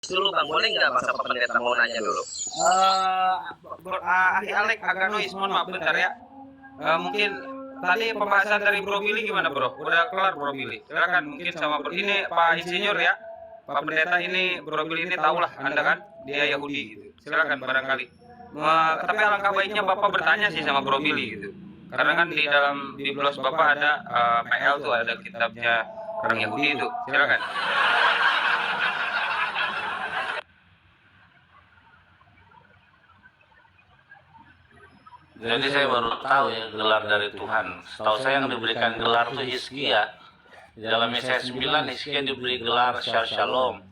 dulu Bang, boleh nggak Bang sama pendeta mau nanya dulu? Ahli Alek Aganois, mohon maaf bentar ya. Mungkin tadi pembahasan dari Bro Billy gimana Bro? Udah kelar Bro Billy? Silakan mungkin sama ini Pak Insinyur ya. Pak Pendeta ini Bro Billy ini tahulah Anda kan dia Yahudi gitu. Silakan barangkali. Tapi alangkah baiknya Bapak bertanya sih sama Bro Billy gitu. Karena kan di dalam Biblos Bapak ada PL tuh ada kitabnya orang Yahudi itu. Silakan. Jadi saya baru tahu ya gelar dari Tuhan. Setahu saya yang diberikan gelar itu Hizkia. Di dalam Yesaya 9 Hizkia diberi gelar Shalom.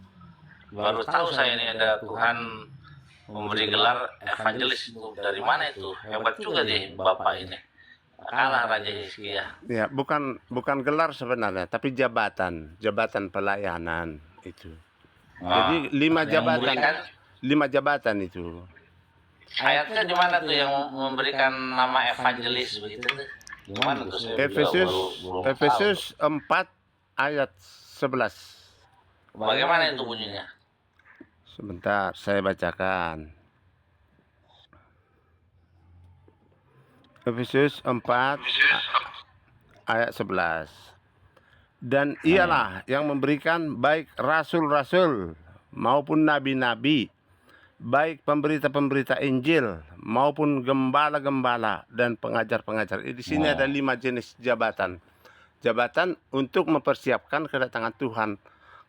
Baru tahu saya ini ada Tuhan memberi gelar evangelis itu. Dari mana itu? Hebat juga deh Bapak ini. Kalah Raja Hizkia. Ya, bukan gelar sebenarnya, tapi jabatan pelayanan itu. Jadi 5 jabatan itu. Ayatnya di mana tuh yang memberikan nama evangelis begitu tuh? Di mana tuh? Efesus 4 ayat 11. Bagaimana itu bunyinya? Sebentar, saya bacakan. Efesus 4 ayat 11. Dan ialah yang memberikan baik rasul-rasul maupun nabi-nabi, baik pemberita-pemberita Injil maupun gembala-gembala dan pengajar-pengajar. Di sini ada 5 jenis jabatan. Jabatan untuk mempersiapkan kedatangan Tuhan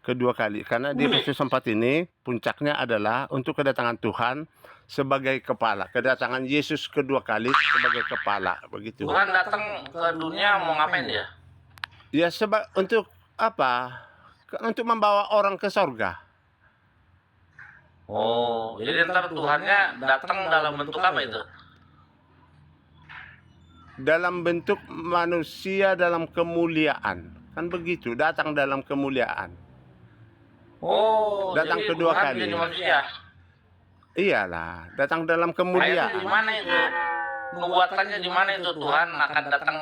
kedua kali. Karena di Efesus 4 ini puncaknya adalah untuk kedatangan Tuhan sebagai kepala. Kedatangan Yesus kedua kali sebagai kepala. Begitu. Tuhan datang ke dunia mau ngapain dia? Ya untuk apa? Untuk membawa orang ke sorga. Oh, jadi ntar Tuhannya datang dalam bentuk apa itu? Dalam bentuk manusia dalam kemuliaan. Kan begitu, datang dalam kemuliaan. Oh, datang jadi kedua Tuhan kali. jadi manusia. Iyalah, datang dalam Nah, kemuliaan. itu di mana itu? Nubuatannya di mana itu Tuhan akan datang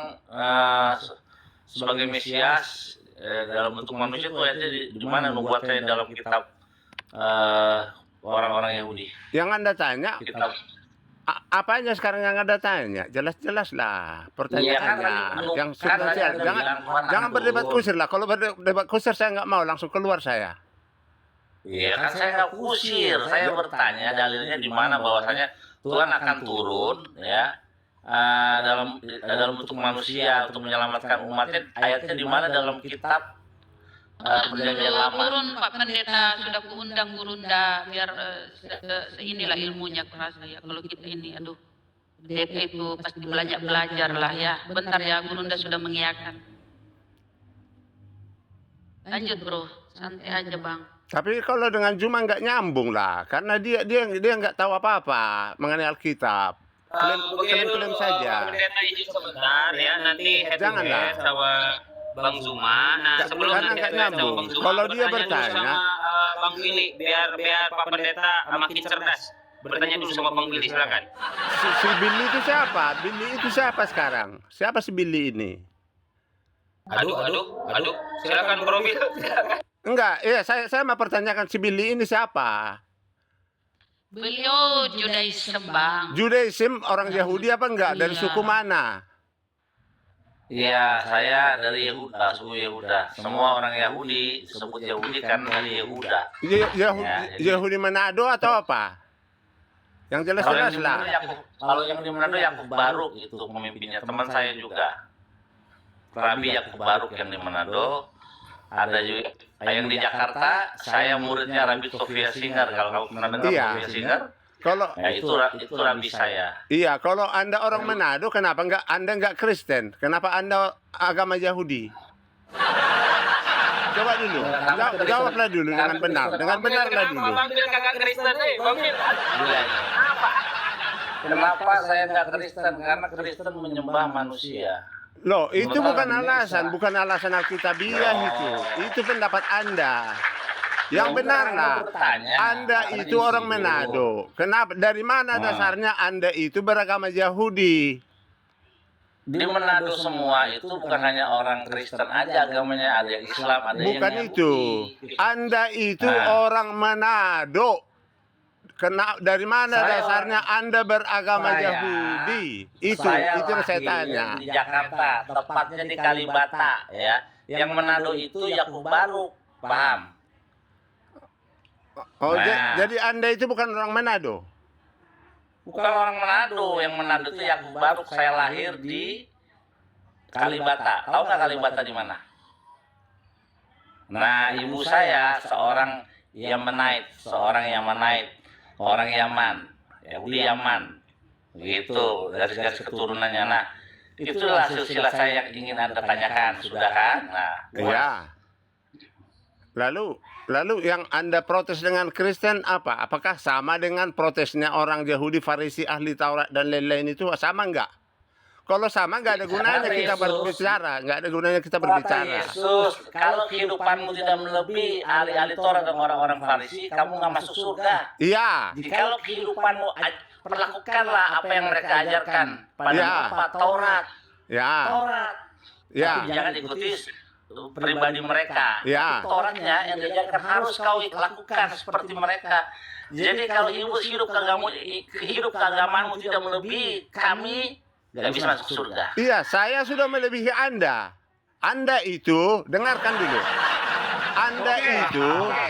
sebagai Mesias dalam bentuk manusia itu aja di mana nubuatannya dalam kitab orang-orang Yahudi. Yang Anda tanya, Kitab apanya sekarang yang Anda tanya? Jelas-jelas lah pertanyaannya. Yang substansial. Jangan berdebat kusir lah. Kalau berdebat kusir saya nggak mau, langsung keluar saya. Iya kan saya nggak kusir, saya bertanya dalilnya di mana bahwasanya Tuhan akan turun ya dalam bentuk manusia untuk menyelamatkan umatnya. Ayatnya di mana dalam kitab Perjanjian Lama? Turun Pak Pendeta, sudah kuundang Gurunda biar inilah ilmunya kerasa ya. Kalau kita ini, aduh, pendeta itu pasti belajar lah ya. Bentar ya, Gurunda sudah mengiyakan. Lanjut Bro, santai aja Bang. Tapi kalau dengan Juma nggak nyambung lah, karena dia nggak tahu apa-apa mengenai Alkitab. Klaim saja. Pendeta izin sebentar ya, nanti head to head sama Bang Zuma. Nah, sebelum Karena nggak nyambung. Kalau dia bertanya sama Bang Billy, biar Pak Pendeta makin cerdas. Bertanya dulu sama Bang Billy, silakan. si Billy itu siapa? Billy itu siapa sekarang? Siapa si Billy ini? Aduh. Silakan Bro Billy. Enggak, iya saya mau pertanyakan si Billy ini siapa? Beliau Judaism Bang. Judaism orang Yahudi apa enggak? Dari Iya. suku mana? Iya, saya dari Yehuda, suku Yehuda. Semua orang Yahudi disebut Yahudi karena dari Yehuda. Yahudi Manado atau apa? Yang jelas-jelas lah. Kalau yang di Manado Yakub Baruk itu pemimpinnya, teman saya juga. Rabi Yakub Baruk yang di Manado. Ada juga yang di Jakarta, saya muridnya Rabi Tofia Singar. Kalau kamu pernah dengar Tofia Singar, kalau ya itu Rabi saya. Iya, kalau Anda orang Manado, kenapa Anda nggak Kristen? Kenapa Anda agama Yahudi? Coba dulu, jawablah dulu dengan benar, benarlah dulu. Bang Billy kagak Kristen Bang Billy. Kenapa saya nggak Kristen? Karena Kristen menyembah manusia. Loh, itu bukan alasan Alkitabiah itu. Itu pendapat Anda. Yang benarlah, Anda itu orang Manado. Kenapa? Dari mana dasarnya Anda itu beragama Yahudi? di Manado semua itu bukan hanya orang Kristen aja agamanya, ada yang Islam, ada yang Bukan Yahudi. itu. Anda itu Nah. orang Manado. Dari mana Saya dasarnya Anda beragama Saya- Yahudi? Itu Saya yang saya lahir tanya. di Jakarta, tepatnya di Kalibata, ya. Yang Manado itu Yakub Baru, paham? Oh, Nah. jadi Anda itu bukan orang Manado. Bukan orang Manado, yang Manado itu Yakub Baru. Saya lahir di Kalibata. Tahu nggak Kalibata di mana? Nah, ibu saya seorang Yemenite, orang Yaman, Yahudi Yaman, gitu dari garis keturunannya. Nah, itulah silsilah saya yang ingin Anda tanyakan, sudah kan? Nah, Iya. Lalu yang Anda protes dengan Kristen apa? Apakah sama dengan protesnya orang Yahudi, Farisi, ahli Taurat dan lain-lain itu sama enggak? Kalau sama nggak ada gunanya kita berbicara, nggak ada gunanya kita Kata berbicara. Yesus, kalau kehidupanmu tidak melebihi ahli-ahli Taurat dan orang-orang Farisi, kamu nggak masuk surga. Iya. Jikalau kehidupanmu perlakukanlah apa yang mereka ajarkan pada Ya. Bapak Taurat. Ya. Taurat. Ya. Tapi jangan ikuti pribadi mereka. Ya. Tapi Tauratnya yang diajarkan harus kau lakukan seperti mereka. Jadi kalau hidup keagamaanmu tidak melebihi kami, nggak bisa masuk surga. Iya, saya sudah melebihi Anda. Anda itu, dengarkan dulu. Anda itu, Oke.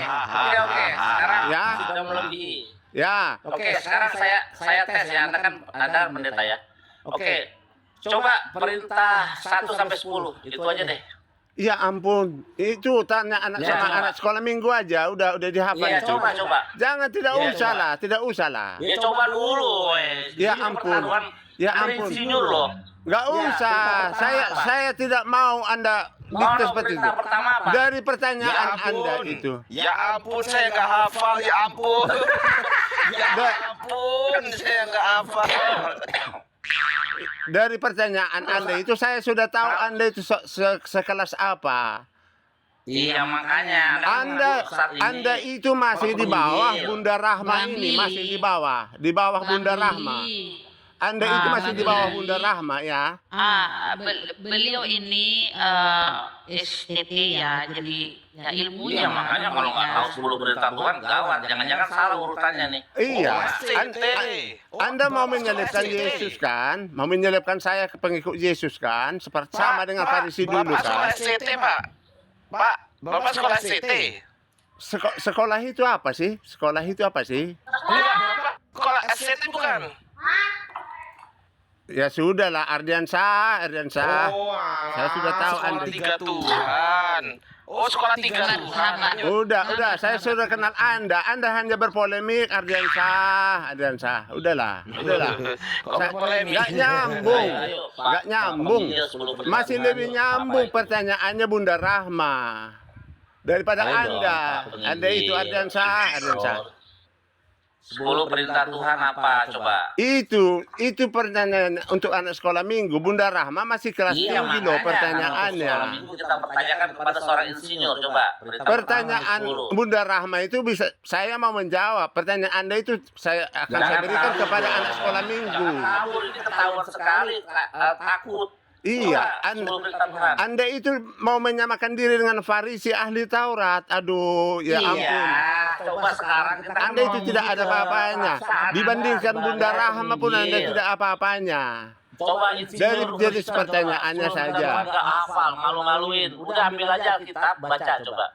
Sekarang Ya. sudah melebihi. ya, Oke, sekarang saya tes ya. Anda pendeta ya. Oke. Coba perintah 1 sampai 10. Itu aja deh. ya ampun. Itu tanya anak Ya, sama coba. anak sekolah minggu aja, udah dihafal Iya, itu. coba. Jangan, tidak Ya, usah coba. lah, tidak usah lah. Ya coba dulu, weh. Di Ya sini ampun. pertaruhan Ya dari ampun. insinyur loh. Nggak Ya, usah. perintah pertama Saya tidak mau Anda dikte seperti itu. perintah pertama apa? Dari pertanyaan Ya ampun. Anda itu. Ya ampun, saya nggak hafal. Ya ampun. Ya ampun, saya nggak hafal. Dari pertanyaan Anda itu saya sudah tahu Anda itu sekelas apa. Iya, makanya. Anda itu masih di bawah Bunda Rahma ini, Bambi. masih di bawah Bunda Rahma. Anda itu masih di bawah Bunda Rahma ya. Beliau ini STT ya, jadi ya ilmunya. Iya, makanya kalau nggak tahu 10 perintah Tuhan gawat. Jangan-jangan salah urutannya nih. Iya. Oh, Anda mau Bapak menyelipkan sekolah Yesus STT. kan? Mau menyelipkan saya ke pengikut Yesus kan? Seperti sama dengan Farisi dulu Bapak sekolah kan? STT, Pak. Pak, Bapak sekolah STT. Sekolah itu apa sih? Sekolah itu apa sih? Sekolah STT bukan? Ya sudahlah, Ardiansah. Oh, Saya sudah tahu sekolah Anda. 3 Tuhan. Oh, sekolah 3 Tuhan. Udah, saya sudah kenal Anda. Anda hanya berpolemik, Ardiansah. Udahlah. Kok polemik? Nggak nyambung. Ayo, Pak. Nggak nyambung. Iya, 10 perintah Masih Tuhan. lebih nyambung Apa itu? pertanyaannya Bunda Rahma daripada Ayo dong, Anda. Pak Penginjil. Anda itu Ardiansah. 10 perintah Tuhan apa coba? Itu pertanyaan untuk anak sekolah minggu. Bunda Rahma masih kelas tinggi loh makanya, karena untuk sekolah pertanyaannya. minggu kita pertanyakan kepada seorang insinyur, coba. Perintah Pertanyaan pertama 10. Bunda Rahma itu bisa saya mau menjawab. Pertanyaan Anda itu saya akan saya Jangan berikan kabur kepada dong. anak sekolah minggu. Jangan kabur, ini ketahuan sekali, takut. Iya, Coba, 10 perintah Tuhan. Anda itu mau menyamakan diri dengan Farisi ahli Taurat. Aduh, ya ampun. Iya, coba sekarang kita kan Anda itu mau tidak ada ke apa-apanya. perasaan Dibandingkan Anda Bunda sebagai Rahma pun Anda penginjil. tidak apa-apanya. Coba insinyur Dari jenis Kristen, pertanyaannya coba. saja. Nggak hafal, malu-maluin. Udah ambil aja Alkitab, baca coba.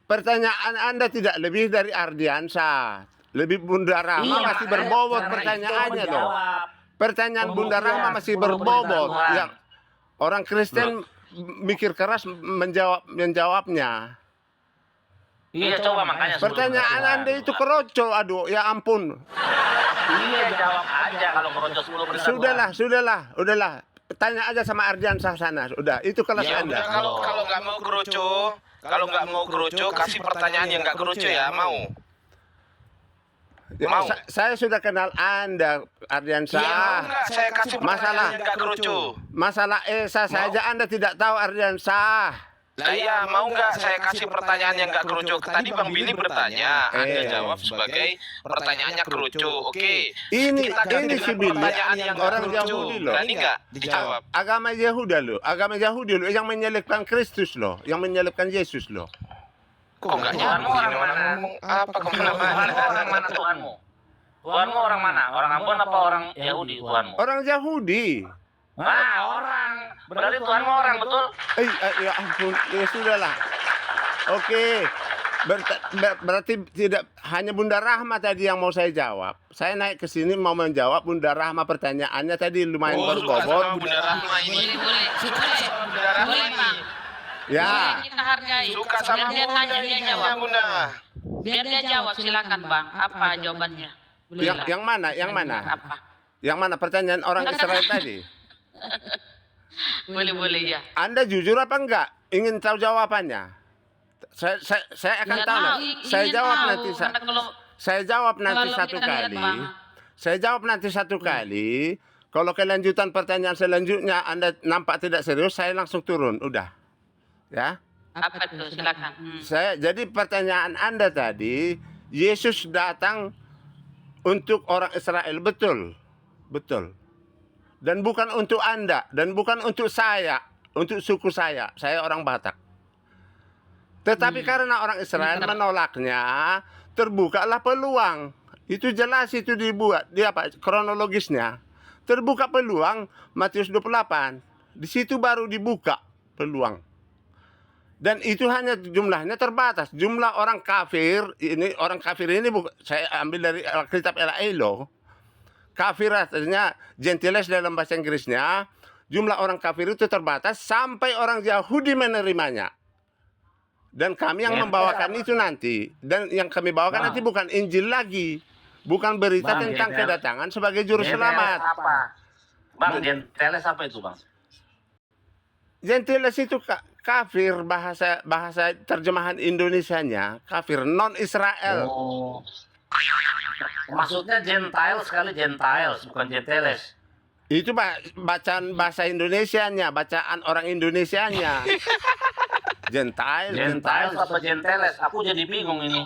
Pertanyaan Anda tidak lebih dari Ardiansah. Lebih Bunda Rahma Iya, masih makanya berbobot karena pertanyaannya itu loh. menjawab. Pertanyaan Bunda Kemudian, Rahma masih 10 berbobot. perintah Tuhan. Yang orang Kristen mikir keras menjawabnya. Iya, coba makanya 10 Pertanyaan perintah Anda Tuhan. itu keroco. Aduh, ya ampun. Iya, jawab aja kalau keroncong 10 perintah Tuhan. Udahlah. Tanya aja sama Ardiansah sana. Udah, itu kelas Ya Anda. udah, kalau nggak mau keroco, kasih pertanyaan yang nggak keroco ya, mau. Ya, Mau. saya sudah kenal Anda, Ardiansah. Iya, mau nggak saya kasih Masalah. pertanyaan yang nggak keroco? Masalah Esa saja Anda tidak tahu, Ardiansah. Lah iya, mau nggak saya kasih pertanyaan yang nggak kerucut? Tadi Bang Billy bertanya, Anda jawab sebagai pertanyaannya kerucut. Oke. Ini si Billy Pertanyaan yang nggak orang kerucut. Yahudi loh. Berani nggak dijawab? Agama Yahudi loh, yang menyelipkan Kristus loh, yang menyelipkan Yesus loh. Kok nggak nyambung ini orang ngomong apa kemana-mana? Orang mana Tuhanmu? Tuhanmu orang mana? Orang Ambon apa orang Yahudi Tuhanmu? Orang Yahudi. Orang. Berarti Tuhanmu orang, betul? Ya ampun, ya sudahlah. Oke. Berarti tidak hanya Bunda Rahma tadi yang mau saya jawab. Saya naik ke sini mau menjawab Bunda Rahma pertanyaannya tadi lumayan berbobot. Bunda Rahma ini. Boleh. Bunda Rahma Boleh, ini. Bang. Ya. Boleh kita hargai. Suka sama Biar dia Bunda tanya, dia ini, jawab. Bunda. Biar dia jawab, silakan Bang. Apa jawabannya? Boleh lah. Yang mana? Apa? Yang mana pertanyaan orang Israel tadi? Boleh ya. Anda jujur apa enggak? Ingin tahu jawabannya? Saya akan Nggak tahu. tahu, Saya ingin jawab tahu, nanti. karena kalau Saya jawab nanti kalau satu kita lihat, kali. Bang. Saya jawab nanti satu kali. Kalau kelanjutan pertanyaan selanjutnya Anda nampak tidak serius, saya langsung turun. Udah. Ya. apa itu? Silakan. Jadi pertanyaan Anda tadi, Yesus datang untuk orang Israel, betul. Betul. Dan bukan untuk Anda, dan bukan untuk saya, untuk suku saya. Saya orang Batak. Tetapi karena orang Israel menolaknya, terbukalah peluang. Itu jelas, itu dibuat. Dia apa? Kronologisnya. Terbuka peluang Matius 28. Di situ baru dibuka peluang. Dan itu hanya jumlahnya terbatas. Jumlah orang kafir ini saya ambil dari Alkitab Elailo. Kafir artinya Gentiles dalam bahasa Inggrisnya. Jumlah orang kafir itu terbatas sampai orang Yahudi menerimanya. Dan kami yang membawakan itu nanti. Dan yang kami bawakan nanti bukan Injil lagi. Bukan berita tentang kedatangan sebagai juru selamat. Apa? Bang, Gentiles apa itu, Bang? Gentiles itu kafir, bahasa terjemahan Indonesianya kafir non Israel. Oh. Maksudnya Gentiles sekali, Gentiles, bukan Gentiles. Itu bacaan bahasa Indonesianya, bacaan orang Indonesianya. Gentiles apa Gentiles? Aku jadi bingung ini.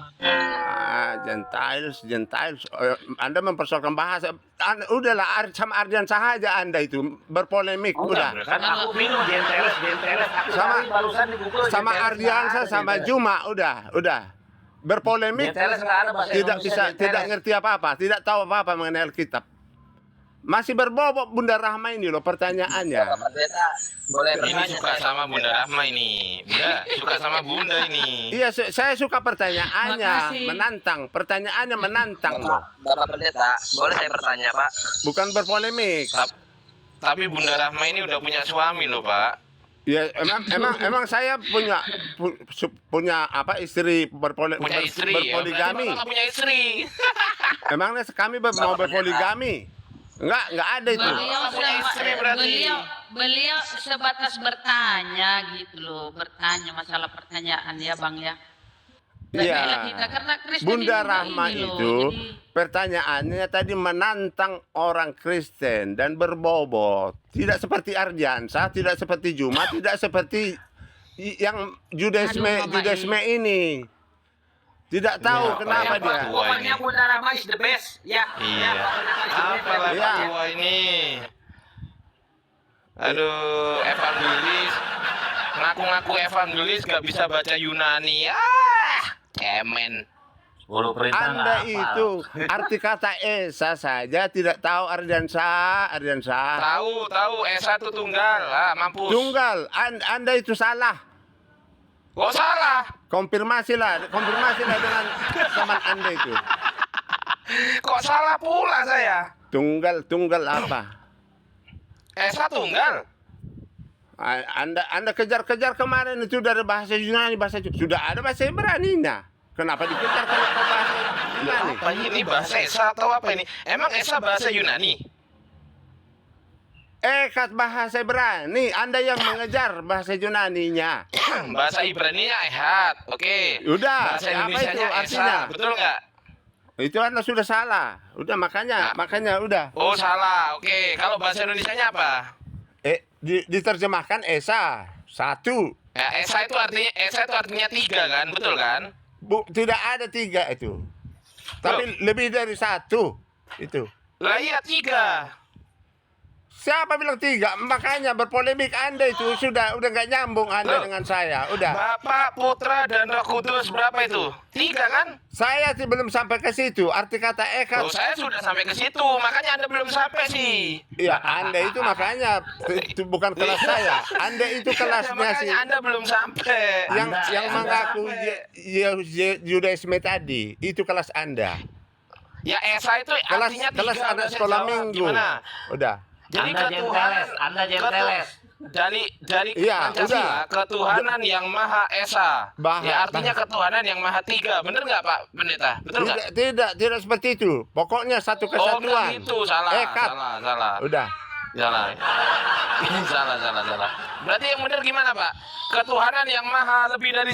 Gentiles. Anda mempersoalkan bahasa. Udahlah, sama Ardian saja Anda itu berpolemik. Udah. Kan aku bingung Gentiles. Aku barusan di Google. Sama Ardiansa sama Juma, udah. Berpolemik. Gentiles nggak ada bahasa Indonesia, tidak ngerti apa-apa, tidak tahu apa-apa mengenai Alkitab. Masih berbobot Bunda Rahma ini loh pertanyaannya. Boleh Ini suka sama Bunda Rahma ini. Bunda, suka sama Bunda ini. Iya, saya suka pertanyaannya, Makasih. menantang. Pertanyaannya menantang loh. Bapak Pendeta, boleh saya bertanya Pak? Bukan berpolemik. Tapi Bunda Rahma ini udah punya suami loh, Pak. Ya emang saya punya apa istri Punya istri ya. berpoligami. Berarti Bapak punya istri. Emangnya kami mau berpoligami? Enggak ada itu. Beliau sebatas bertanya gitu loh, bertanya masalah pertanyaan ya Bang ya. Iya. Karena Kristen Bunda ini Rahma ini loh, itu jadi- pertanyaannya tadi menantang orang Kristen dan berbobot. Tidak seperti Ardiansa, tidak seperti Juma, tidak seperti yang Judaisme ini. Tidak tahu kenapa dia. Pokoknya Bunda Rahma is the best. Ya. Iya. Apalah Iya. Pak tua ini. Aduh, evangelis. Ngaku-ngaku evangelis gak bisa baca Yunani. Cemen. Guru perintah Anda nggak hafal. itu arti kata Esa saja tidak tahu Ardiansa. Tahu Esa itu tunggal. Mampus. Tunggal. Anda itu salah. Kok salah? Konfirmasilah dengan teman Anda itu. Kok salah pula saya? Tunggal apa? Esa tunggal. Anda kejar-kejar kemarin itu dari bahasa Yunani, sudah ada bahasa Ibrani-nya. Kenapa dikejar kalau ke bahasa Yunani? Apa ini bahasa Esa atau apa ini? Emang Esa bahasa Yunani? Kat bahasa Ibrani, Anda yang mengejar bahasa Yunani-nya. Bahasa Ibrani-nya Ehad. Oke. Udah, Bahasa apa itu Indonesia-nya artinya? Esa. Betul nggak? Itu Anda sudah salah. Udah makanya udah. Oh salah. Oke. Kalau bahasa Indonesianya apa? Diterjemahkan Esa 1. Ya, Esa itu artinya tiga kan, betul kan? Tidak ada 3 itu. Tapi lebih dari 1 itu. Lah iya 3. Siapa bilang 3? Makanya berpolemik Anda itu udah nggak nyambung Anda Loh. dengan saya. Udah. Bapak, Putra, dan Roh Kudus berapa itu? 3 kan? Saya sih belum sampai ke situ. Arti kata eka. Oh, saya sudah sampai ke situ, makanya Anda belum sampai sih. Ya, Anda itu makanya itu bukan kelas saya. Anda itu kelasnya sih. Makanya Anda belum sampai. Yang mengaku Yudaisme tadi itu kelas Anda. Ya Esa itu Kelas artinya 3. kelas udah anak saya sekolah jawab. minggu. Gimana? Udah. Jadi Anda ketuhanan, Anda jenteles. dari Iya, Pancasila, udah. ketuhanan yang Maha Esa. Ya artinya Bahas. ketuhanan yang Maha 3. Bener nggak Pak Pendeta? Betul nggak? Tidak seperti itu. Pokoknya satu Oh, kesatuan. enggak gitu, salah. Ekat. Salah. Udah. Salah. Salah. Berarti yang benar gimana, Pak? Ketuhanan yang maha lebih dari